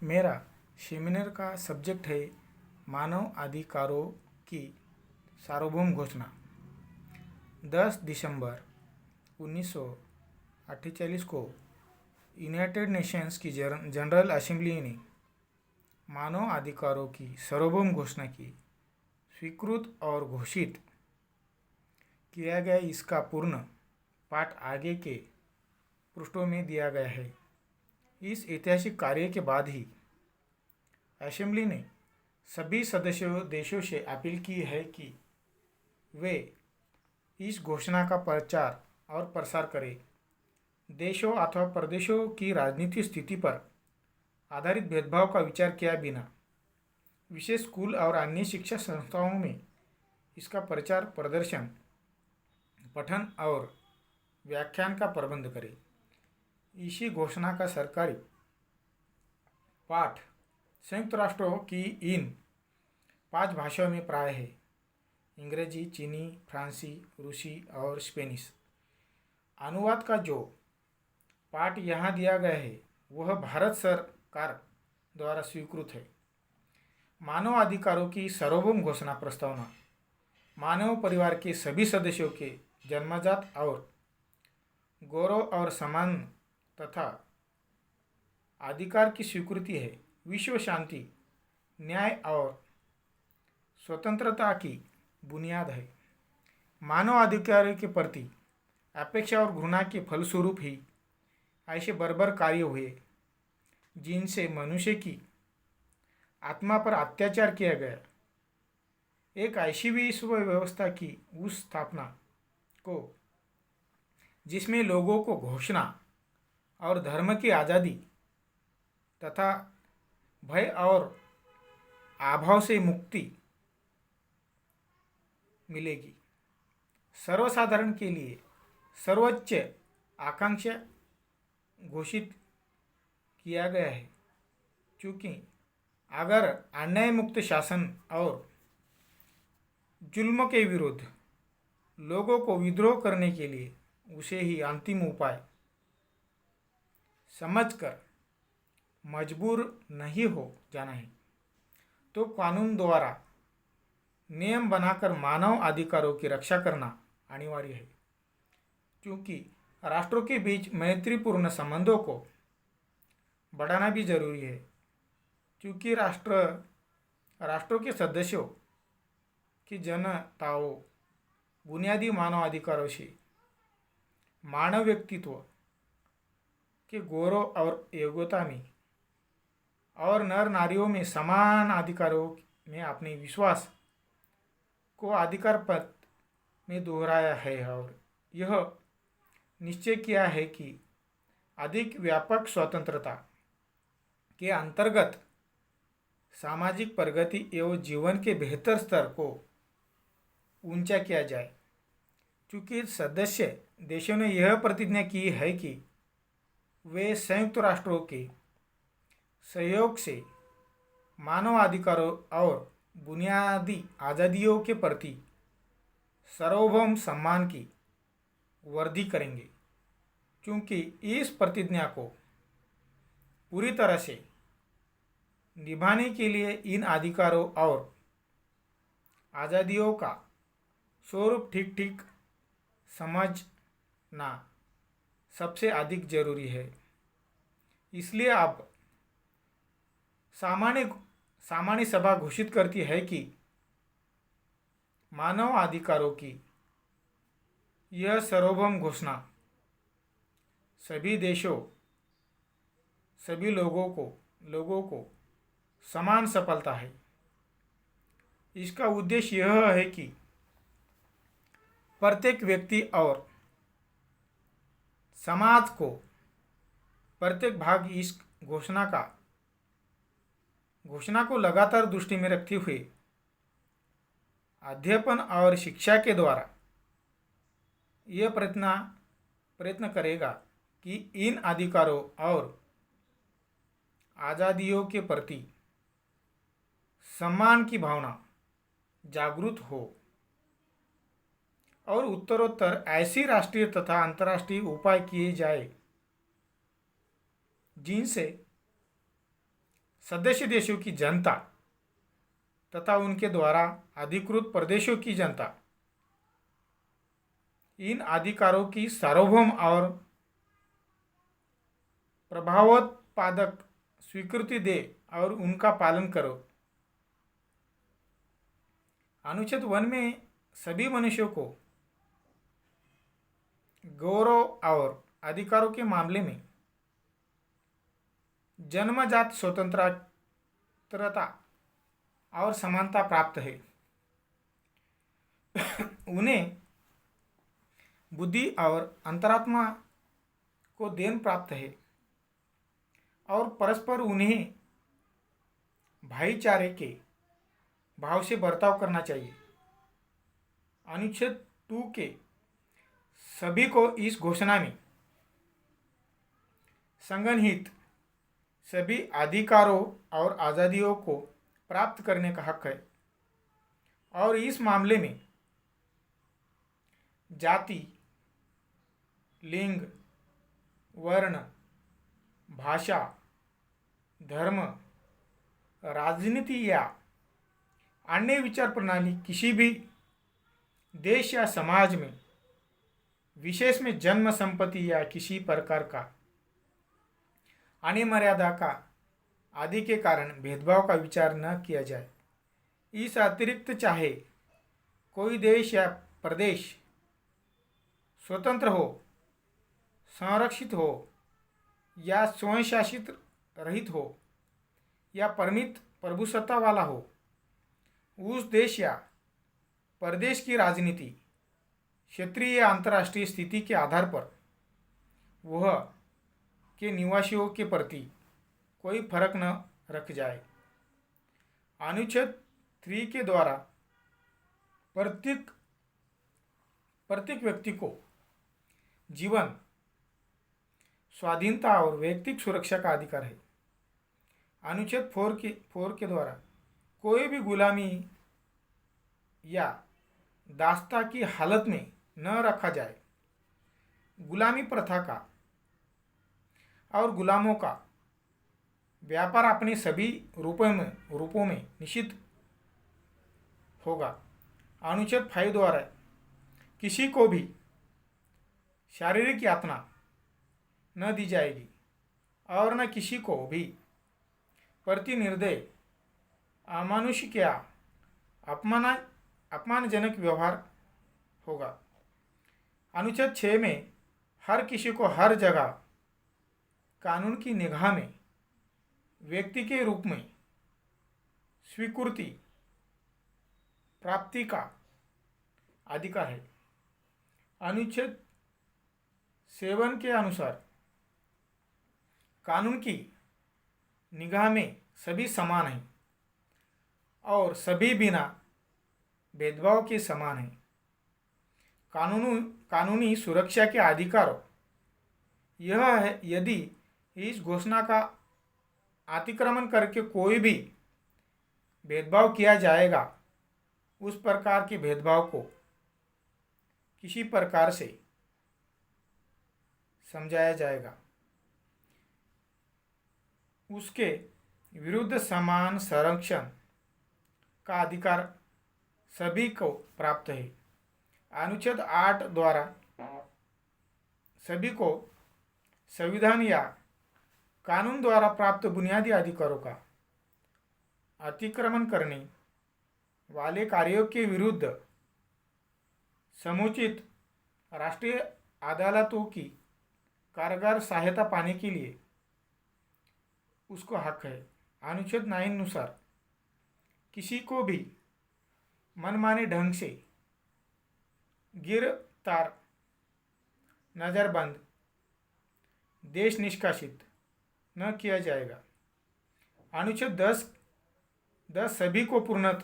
मेरा सेमिनार का सब्जेक्ट है मानव अधिकारों की सार्वभौम घोषणा। 10 दिसंबर 1948 को यूनाइटेड नेशंस की जनरल असेंबली ने मानव अधिकारों की सार्वभौम घोषणा की। स्वीकृत और घोषित किया गया इसका पूर्ण पाठ आगे के पृष्ठों में दिया गया है। इस ऐतिहासिक कार्य के बाद ही असेंबली ने सभी सदस्य देशों से अपील की है कि वे इस घोषणा का प्रचार और प्रसार करें। देशों अथवा प्रदेशों की राजनीतिक स्थिति पर आधारित भेदभाव का विचार किया बिना विशेष स्कूल और अन्य शिक्षा संस्थाओं में इसका प्रचार, प्रदर्शन, पठन और व्याख्यान का प्रबंध करें। इसी घोषणा का सरकारी पाठ संयुक्त राष्ट्रों की इन 5 भाषाओं में प्राय है: अंग्रेजी, चीनी, फ्रांसी, रूसी और स्पेनिश। अनुवाद का जो पाठ यहाँ दिया गया है वह भारत सरकार द्वारा स्वीकृत है। मानव अधिकारों की सार्वभौम घोषणा प्रस्तावना मानव परिवार के सभी सदस्यों के जन्मजात और गौरव और सम्मान तथा अधिकार की स्वीकृति है। विश्व शांति, न्याय और स्वतंत्रता की बुनियाद है। मानव अधिकारों के प्रति अपेक्षा और घृणा के फलस्वरूप ही ऐसे बर्बर कार्य हुए जिनसे मनुष्य की आत्मा पर अत्याचार किया गया। एक ऐसी विश्व व्यवस्था की उस स्थापना को जिसमें लोगों को घोषणा और धर्म की आज़ादी तथा भय और अभाव से मुक्ति मिलेगी। सर्वसाधारण के लिए सर्वोच्च आकांक्षा घोषित किया गया है, क्योंकि अगर अन्याय मुक्त शासन और जुल्म के विरुद्ध लोगों को विद्रोह करने के लिए उसे ही अंतिम उपाय समझकर मजबूर नहीं हो जाना है, तो कानून द्वारा नियम बनाकर मानव अधिकारों की रक्षा करना अनिवार्य है। क्योंकि राष्ट्रों के बीच मैत्रीपूर्ण संबंधों को बढ़ाना भी जरूरी है, क्योंकि राष्ट्रों के सदस्यों की जनताओं बुनियादी मानव अधिकारों से मानव व्यक्तित्व के गौरव और योग्यता में और नर नारियों में समान अधिकारों में अपने विश्वास को अधिकार पद में दोहराया है और यह निश्चय किया है कि अधिक व्यापक स्वतंत्रता के अंतर्गत सामाजिक प्रगति एवं जीवन के बेहतर स्तर को ऊंचा किया जाए। चूँकि सदस्य देशों ने यह प्रतिज्ञा की है कि वे संयुक्त राष्ट्रों के सहयोग से मानव अधिकारों और बुनियादी आज़ादियों के प्रति सार्वभौम सम्मान की वृद्धि करेंगे। क्योंकि इस प्रतिज्ञा को पूरी तरह से निभाने के लिए इन अधिकारों और आज़ादियों का स्वरूप ठीक ठीक समझना सबसे अधिक जरूरी है। इसलिए अब सामान्य सभा घोषित करती है कि मानव अधिकारों की यह सार्वभौम घोषणा सभी देशों, सभी लोगों को समान सफलता है। इसका उद्देश्य यह है कि प्रत्येक व्यक्ति और समाज को प्रत्येक भाग इस घोषणा को लगातार दृष्टि में रखते हुए अध्ययन और शिक्षा के द्वारा यह प्रयत्न करेगा कि इन अधिकारों और आज़ादियों के प्रति सम्मान की भावना जागृत हो और उत्तरोत्तर ऐसी राष्ट्रीय तथा अंतर्राष्ट्रीय उपाय किए जाए जिनसे सदस्य देशों की जनता तथा उनके द्वारा अधिकृत प्रदेशों की जनता इन अधिकारों की सार्वभौम और प्रभावोत्पादक स्वीकृति दे और उनका पालन करो। अनुच्छेद 1 में सभी मनुष्यों को गौरव और अधिकारों के मामले में जन्मजात स्वतंत्रता और समानता प्राप्त है। उन्हें बुद्धि और अंतरात्मा को देन प्राप्त है और परस्पर उन्हें भाईचारे के भाव से बर्ताव करना चाहिए। अनुच्छेद 2 के सभी को इस घोषणा में संगनिहित सभी अधिकारों और आज़ादियों को प्राप्त करने का हक है और इस मामले में जाति, लिंग, वर्ण, भाषा, धर्म, राजनीति या अन्य विचार प्रणाली किसी भी देश या समाज में विशेष में जन्म संपत्ति या किसी प्रकार का अनिमर्यादा का आदि के कारण भेदभाव का विचार न किया जाए। इस अतिरिक्त चाहे कोई देश या प्रदेश स्वतंत्र हो, संरक्षित हो या स्वयंशासित रहित हो या परिमित प्रभुसत्ता वाला हो, उस देश या प्रदेश की राजनीति, क्षेत्रीय या अंतर्राष्ट्रीय स्थिति के आधार पर वह के निवासियों के प्रति कोई फर्क न रख जाए। अनुच्छेद 3 के द्वारा प्रत्येक व्यक्ति को जीवन, स्वाधीनता और व्यक्तिगत सुरक्षा का अधिकार है। अनुच्छेद 4 के द्वारा कोई भी गुलामी या दास्ता की हालत में न रखा जाए। गुलामी प्रथा का और गुलामों का व्यापार अपने सभी रूपों में निषिद्ध होगा। अनुच्छेद 5 द्वारा किसी को भी शारीरिक यातना न दी जाएगी और न किसी को भी प्रति निर्दय, अमानुषिक या अपमानजनक व्यवहार होगा। अनुच्छेद 6 में हर किसी को हर जगह कानून की निगाह में व्यक्ति के रूप में स्वीकृति प्राप्ति का अधिकार है। अनुच्छेद 7 के अनुसार कानून की निगाह में सभी समान हैं और सभी बिना भेदभाव के समान हैं। कानूनी सुरक्षा के अधिकारों यह है यदि इस घोषणा का अतिक्रमण करके कोई भी भेदभाव किया जाएगा, उस प्रकार के भेदभाव को किसी प्रकार से समझाया जाएगा। उसके विरुद्ध समान संरक्षण का अधिकार सभी को प्राप्त है। अनुच्छेद 8 द्वारा सभी को संविधान या कानून द्वारा प्राप्त बुनियादी अधिकारों का अतिक्रमण करने वाले कार्यों के विरुद्ध समुचित राष्ट्रीय अदालतों की कारगर सहायता पाने के लिए उसको हक है। अनुच्छेद 9 अनुसार किसी को भी मनमाने ढंग से गिरफ्तार, नज़रबंद, देश निष्कासित न किया जाएगा। अनुच्छेद 10 सभी को पूर्णतः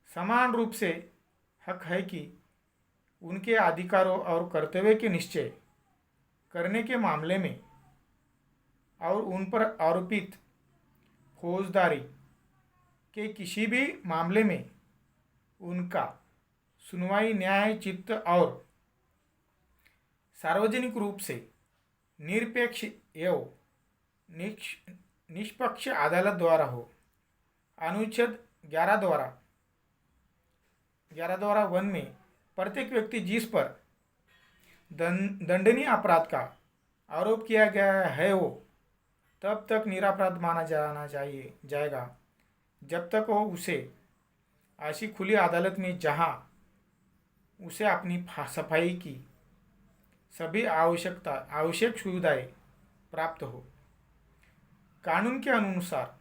समान रूप से हक है कि उनके अधिकारों और कर्तव्य के निश्चय करने के मामले में और उन पर आरोपित फौजदारी के किसी भी मामले में उनका सुनवाई न्यायचित और सार्वजनिक रूप से निरपेक्ष एवं निष्पक्ष अदालत द्वारा हो। अनुच्छेद 11 द्वारा 1 में प्रत्येक व्यक्ति जिस पर दंडनीय अपराध का आरोप किया गया है वो तब तक निरपराध माना जाएगा जब तक वो उसे ऐसी खुली अदालत में जहां उसे अपनी सफाई की सभी आवश्यक सुविधाएं प्राप्त हो। कानून के अनुसार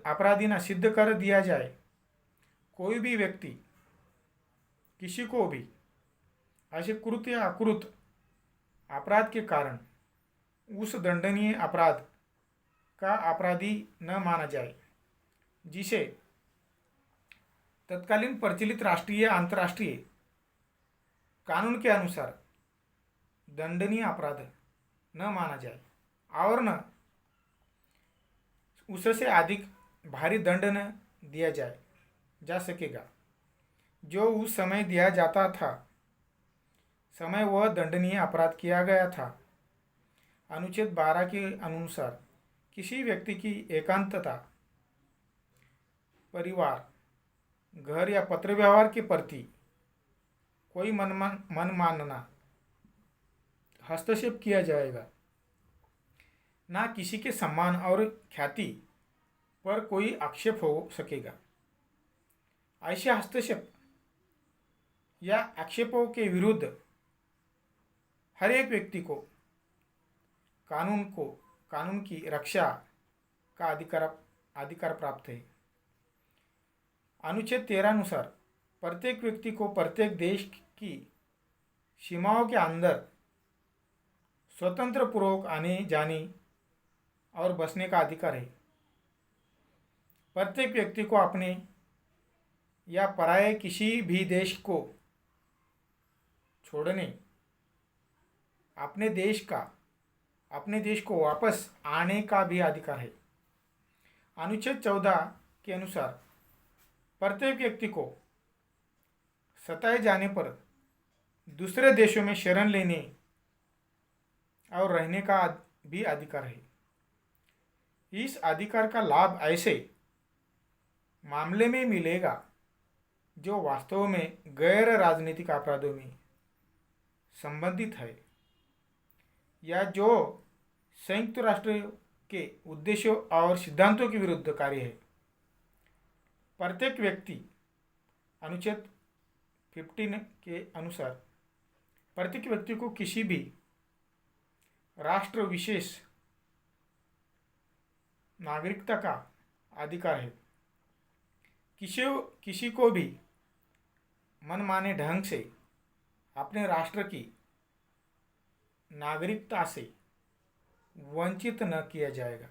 अपराधी न सिद्ध कर दिया जाए, कोई भी व्यक्ति किसी को भी ऐसे कृत या अकृत अपराध के कारण उस दंडनीय अपराध का अपराधी न माना जाए, जिसे तत्कालीन प्रचलित राष्ट्रीय अंतर्राष्ट्रीय कानून के अनुसार दंडनीय अपराध न माना जाए और न उससे अधिक भारी दंड न दिया जा सकेगा जो उस समय दिया जाता था समय वह दंडनीय अपराध किया गया था। अनुच्छेद 12 के अनुसार किसी व्यक्ति की एकांतता, परिवार, घर या पत्र व्यवहार के प्रति कोई मनमाना हस्तक्षेप किया जाएगा, ना किसी के सम्मान और ख्याति पर कोई आक्षेप हो सकेगा। ऐसे हस्तक्षेप या आक्षेपों के विरुद्ध हर एक व्यक्ति को कानून की रक्षा का अधिकार प्राप्त है। अनुच्छेद 13 अनुसार प्रत्येक व्यक्ति को प्रत्येक देश की सीमाओं के अंदर स्वतंत्र पूर्वक आने जाने और बसने का अधिकार है। प्रत्येक व्यक्ति को अपने या पराये किसी भी देश को छोड़ने, अपने देश को वापस आने का भी अधिकार है। अनुच्छेद 14 के अनुसार प्रत्येक व्यक्ति को सताए जाने पर दूसरे देशों में शरण लेने और रहने का भी अधिकार है। इस अधिकार का लाभ ऐसे मामले में मिलेगा जो वास्तव में गैर राजनीतिक अपराधों में संबंधित है या जो संयुक्त राष्ट्र के उद्देश्यों और सिद्धांतों के विरुद्ध कार्य है। प्रत्येक व्यक्ति अनुच्छेद 15 के अनुसार प्रत्येक व्यक्ति को किसी भी राष्ट्र विशेष नागरिकता का अधिकार है। किसी को भी मनमाने ढंग से अपने राष्ट्र की नागरिकता से वंचित न किया जाएगा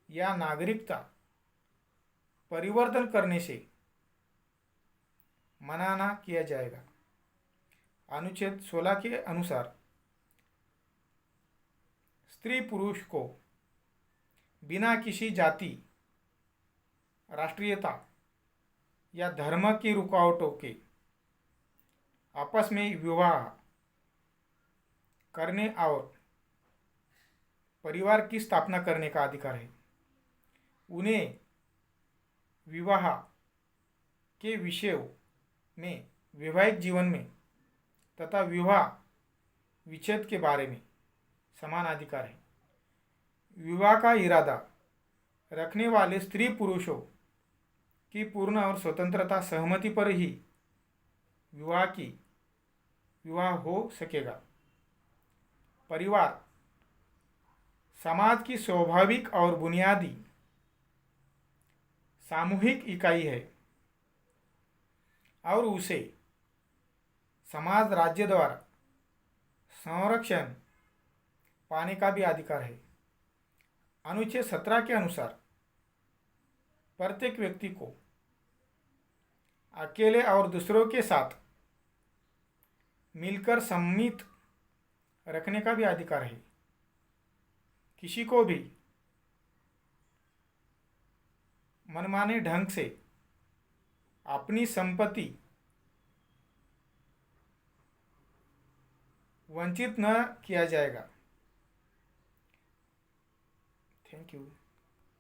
या नागरिकता परिवर्तन करने से मना न किया जाएगा। अनुच्छेद 16 के अनुसार स्त्री पुरुष को बिना किसी जाति, राष्ट्रीयता या धर्म की रुकावटों के आपस में विवाह करने और परिवार की स्थापना करने का अधिकार है। उन्हें विवाह के विषयों में, वैवाहिक जीवन में तथा विवाह विच्छेद के बारे में समान अधिकार है। विवाह का इरादा रखने वाले स्त्री पुरुषों की पूर्ण और स्वतंत्रता सहमति पर ही विवाह हो सकेगा। परिवार समाज की स्वाभाविक और बुनियादी सामूहिक इकाई है और उसे समाज राज्य द्वारा संरक्षण पाने का भी अधिकार है। अनुच्छेद 17 के अनुसार प्रत्येक व्यक्ति को अकेले और दूसरों के साथ मिलकर सम्मिलित रखने का भी अधिकार है। किसी को भी मनमाने ढंग से अपनी संपत्ति वंचित न किया जाएगा। Thank you.